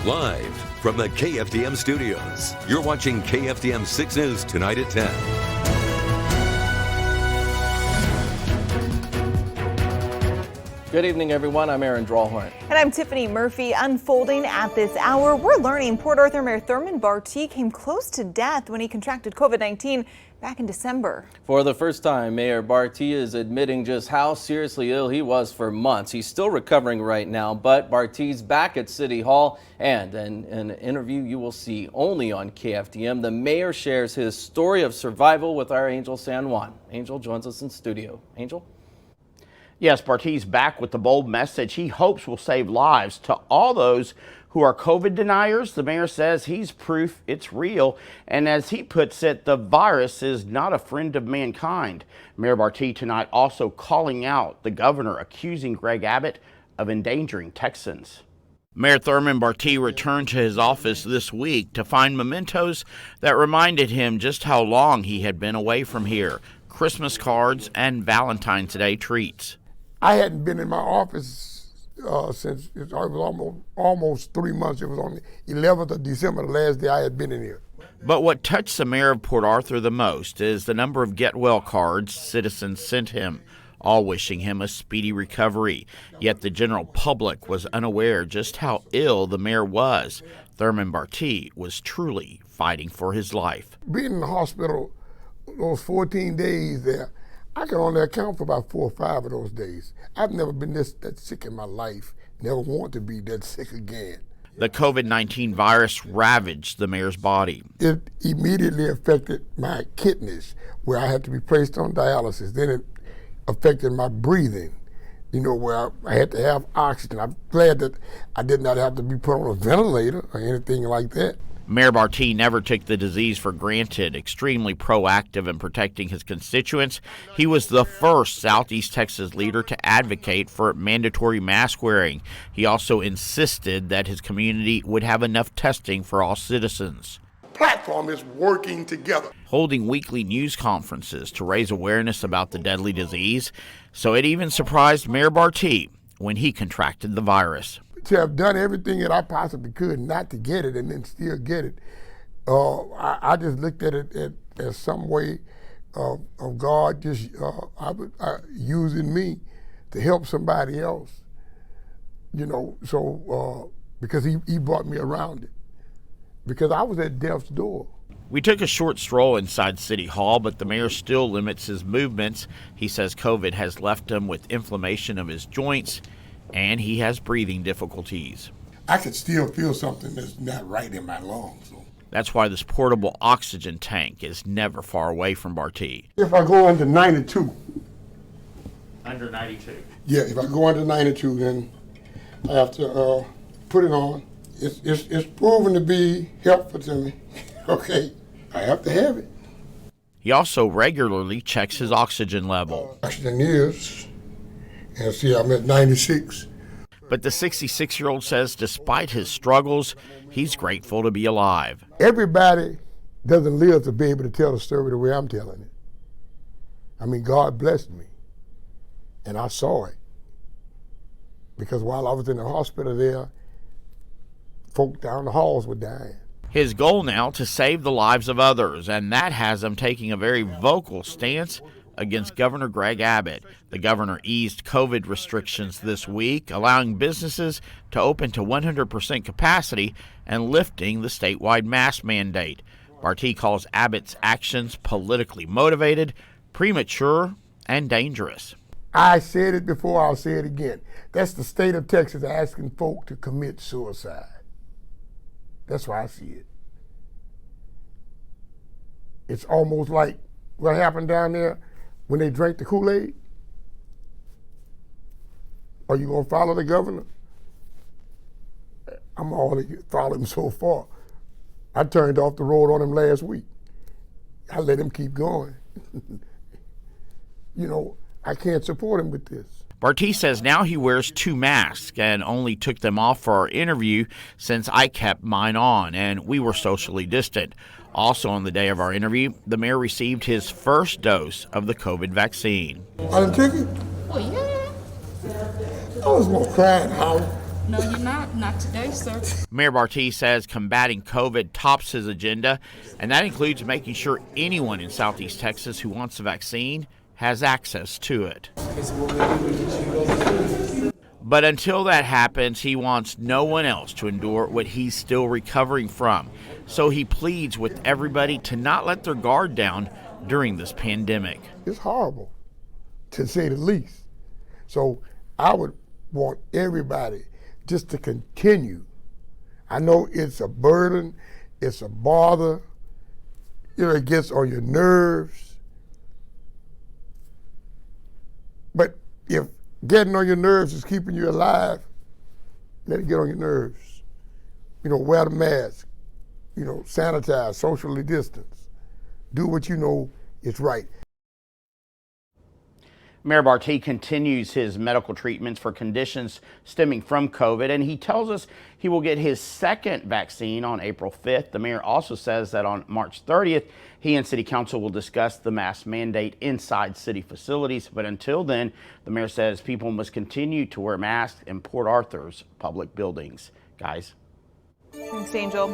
Live from the KFDM studios, you're watching KFDM 6 News tonight at 10. Good evening, everyone. I'm Aaron Drawhorn. And I'm Tiffany Murphy. Unfolding at this hour, we're learning Port Arthur Mayor Thurman Bartie came close to death when he contracted COVID-19 back in December. For the first time, Mayor Bartie is admitting just how seriously ill he was for months. He's still recovering right now, but Bartie's back at City Hall, and in an interview you will see only on KFDM, the mayor shares his story of survival with our Angel San Juan. Angel joins us in studio. Angel? Yes, Bartie's back with the bold message he hopes will save lives. To all those who are COVID deniers, the mayor says he's proof it's real. And as he puts it, the virus is not a friend of mankind. Mayor Bartie tonight also calling out the governor, accusing Greg Abbott of endangering Texans. Mayor Thurman Bartie returned to his office this week to find mementos that reminded him just how long he had been away from here. Christmas cards and Valentine's Day treats. I hadn't been in my office since it was almost 3 months. It was on the 11th of December, the last day I had been in here. But what touched the mayor of Port Arthur the most is the number of get well cards citizens sent him, all wishing him a speedy recovery. Yet the general public was unaware just how ill the mayor was. Thurman Bartie was truly fighting for his life. Being in the hospital those 14 days there, I can only account for about 4 or 5 of those days. I've never been that sick in my life, never want to be that sick again. The COVID-19 virus ravaged the mayor's body. It immediately affected my kidneys, where I had to be placed on dialysis. Then it affected my breathing, where I had to have oxygen. I'm glad that I did not have to be put on a ventilator or anything like that. Mayor Bartie never took the disease for granted, extremely proactive in protecting his constituents. He was the first Southeast Texas leader to advocate for mandatory mask wearing. He also insisted that his community would have enough testing for all citizens. Platform is working together. Holding weekly news conferences to raise awareness about the deadly disease. So it even surprised Mayor Bartie when he contracted the virus. To have done everything that I possibly could not to get it and then still get it, I just looked at it as some way of God just using me to help somebody else, because he brought me around it, because I was at death's door. We took a short stroll inside City Hall, but the mayor still limits his movements. He says COVID has left him with inflammation of his joints, and he has breathing difficulties. I could still feel something that's not right in my lungs. That's why this portable oxygen tank is never far away from Bartie. If I go under 92. Under 92? Yeah, if I go under 92, then I have to put it on. It's proven to be helpful to me. Okay, I have to have it. He also regularly checks his oxygen level. Oxygen is, and see, I'm at 96. But the 66-year-old says despite his struggles, he's grateful to be alive. Everybody doesn't live to be able to tell the story the way I'm telling it. I mean, God blessed me, and I saw it. Because while I was in the hospital there, folk down the halls were dying. His goal now to save the lives of others, and that has him taking a very vocal stance against Governor Greg Abbott. The governor eased COVID restrictions this week, allowing businesses to open to 100% capacity and lifting the statewide mask mandate. Bartie calls Abbott's actions politically motivated, premature, and dangerous. I said it before, I'll say it again. That's the state of Texas asking folk to commit suicide. That's why I see it. It's almost like what happened down there when they drank the Kool-Aid. Are you gonna follow the governor? I'm already following him so far. I turned off the road on him last week. I let him keep going. I can't support him with this. Bartie says now he wears 2 masks and only took them off for our interview since I kept mine on and we were socially distant. Also on the day of our interview, the mayor received his first dose of the COVID vaccine. I done took it? Oh, yeah. I was gonna cry in the house. No, you're not. Not today, sir. Mayor Bartie says combating COVID tops his agenda, and that includes making sure anyone in Southeast Texas who wants the vaccine has access to it. But until that happens, he wants no one else to endure what he's still recovering from. So he pleads with everybody to not let their guard down during this pandemic. It's horrible, to say the least. So I would want everybody just to continue. I know it's a burden, it's a bother, it gets on your nerves. But if getting on your nerves is keeping you alive, let it get on your nerves. Wear the mask, sanitize, socially distance. Do what you know is right. Mayor Bartie continues his medical treatments for conditions stemming from COVID, and he tells us he will get his second vaccine on April 5th. The mayor also says that on March 30th, he and City Council will discuss the mask mandate inside city facilities. But until then, the mayor says people must continue to wear masks in Port Arthur's public buildings. Guys. Thanks, Angel.